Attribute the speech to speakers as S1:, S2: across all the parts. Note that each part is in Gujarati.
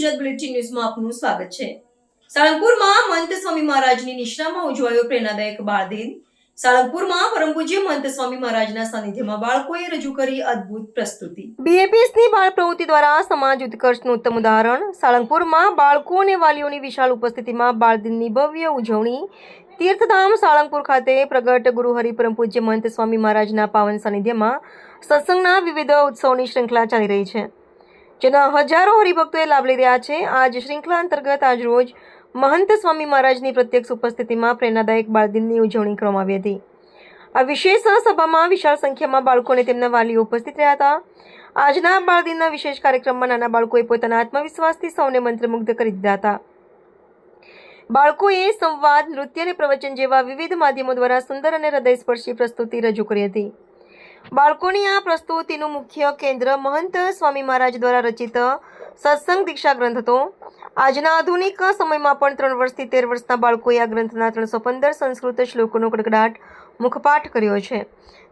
S1: ગુજરાત બુલેટિન ન્યૂઝમાં આપનું સ્વાગત છે। સાળંગપુરમાં મહંત સ્વામી મહારાજની નિશ્રામાં ઉજવાયો પ્રેરણાદાયક બાળ દિન। સાળંગપુરમાં પરમ પૂજ્ય મહંત સ્વામી મહારાજના સાનિધ્યમાં બાળકોએ રજૂ કરી અદ્ભુત પ્રસ્તુતિ। બીએપીએસની બાળ પ્રવૃત્તિ દ્વારા સમાજ ઉત્કર્ષનું ઉત્તમ ઉદાહરણ। સાળંગપુરમાં બાળકો અને વાલીઓની વિશાળ ઉપસ્થિતિમાં બાળ દિનની ભવ્ય ઉજવણી। તીર્થધામ સાળંગપુર ખાતે પ્રગટ ગુરુ હરિ પરમ પૂજ્ય મહંત સ્વામી મહારાજના પાવન સાનિધ્યમાં સત્સંગના વિવિધ ઉત્સવોની શ્રૃંખલા ચાલી રહી છે, જેના હજારો હરિભક્તોએ લાભ લઈ રહ્યા છે। આજ શ્રૃંખલા અંતર્ગત આજરોજ મહંત સ્વામી મહારાજની પ્રત્યક્ષ ઉપસ્થિતિમાં પ્રેરણાદાયક બાળદિનની ઉજવણી કરવામાં આવી હતી। આ વિશેષ સભામાં વિશાળ સંખ્યામાં બાળકો અને તેમના વાલીઓ ઉપસ્થિત રહ્યા હતા। આજના બાળદિનના વિશેષ કાર્યક્રમમાં નાના બાળકોએ પોતાના આત્મવિશ્વાસથી સૌને મંત્રમુગ્ધ કરી દીધા હતા। બાળકોએ સંવાદ, નૃત્ય અને પ્રવચન જેવા વિવિધ માધ્યમો દ્વારા સુંદર અને હૃદયસ્પર્શી પ્રસ્તુતિ રજૂ કરી હતી। બાળકોની આ પ્રસ્તુતિનું મુખ્ય કેન્દ્ર મહંત સ્વામી મહારાજ દ્વારા રચિત સત્સંગ દીક્ષા ગ્રંથ હતો। આજના આધુનિક સમયમાં પણ 3 વર્ષથી 13 વર્ષના બાળકોએ આ ગ્રંથના 315 સંસ્કૃત શ્લોકોનો કડકડાટ મુખપાઠ કર્યો છે,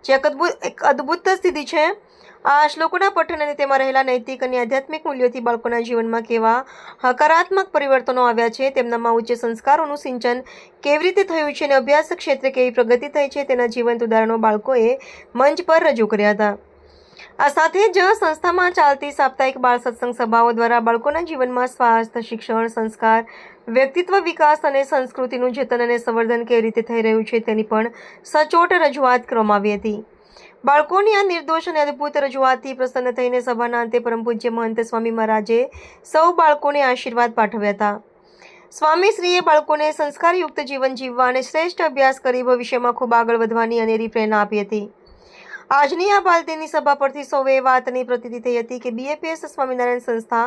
S1: જે એક અદ્ભુત સિદ્ધિ છે। આ શ્લોકોના પઠન અને તેમાં રહેલા નૈતિક અને આધ્યાત્મિક મૂલ્યોથી બાળકોના જીવનમાં કેવા હકારાત્મક પરિવર્તનો આવ્યા છે, તેમનામાં ઉચ્ચ સંસ્કારોનું સિંચન કેવી રીતે થયું છે અને અભ્યાસ ક્ષેત્રે કેવી પ્રગતિ થઈ છે, તેના જીવંત ઉદાહરણો બાળકોએ મંચ પર રજૂ કર્યા હતા। આ સાથે જ સંસ્થામાં ચાલતી સાપ્તાહિક બાળ સત્સંગ સભાઓ દ્વારા બાળકોના જીવનમાં સ્વાસ્થ્ય, શિક્ષણ, સંસ્કાર, વ્યક્તિત્વ વિકાસ અને સંસ્કૃતિનું જતન અને સંવર્ધન કેવી રીતે થઈ રહ્યું છે તેની પણ સચોટ રજૂઆત કરવામાં આવી હતી। બાળકોની આ નિર્દોષ અને અદ્ભુત રજૂઆતથી પ્રસન્ન થઈને સભાના અંતે પરમ પૂજ્ય મહંત સ્વામી મહારાજે સૌ બાળકોને આશીર્વાદ પાઠવ્યા હતા। સ્વામીશ્રીએ બાળકોને સંસ્કારયુક્ત જીવન જીવવા અને શ્રેષ્ઠ અભ્યાસ કરી ભવિષ્યમાં ખૂબ આગળ વધવાની અનેરી પ્રેરણા આપી હતી। આજની આ બાળદિનની સભા પરથી સૌએ વાતની પ્રતીતિ થઈ હતી કે બીએપીએસ સ્વામિનારાયણ સંસ્થા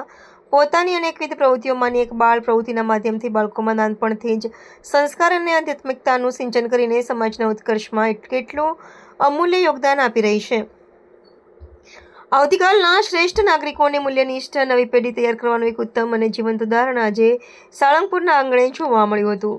S1: પોતાની અનેકવિધ પ્રવૃત્તિઓમાંની એક બાળ પ્રવૃત્તિના માધ્યમથી બાળકોમાં નાનપણથી જ સંસ્કાર અને આધ્યાત્મિકતાનું સિંચન કરીને સમાજના ઉત્કર્ષમાં કેટલું અમૂલ્ય યોગદાન આપી રહી છે। આવતીકાલના શ્રેષ્ઠ નાગરિકોને મૂલ્યનિષ્ઠ નવી પેઢી તૈયાર કરવાનું એક ઉત્તમ અને જીવંત ઉદાહરણ આજે સાળંગપુરના આંગણે જોવા મળ્યું હતું।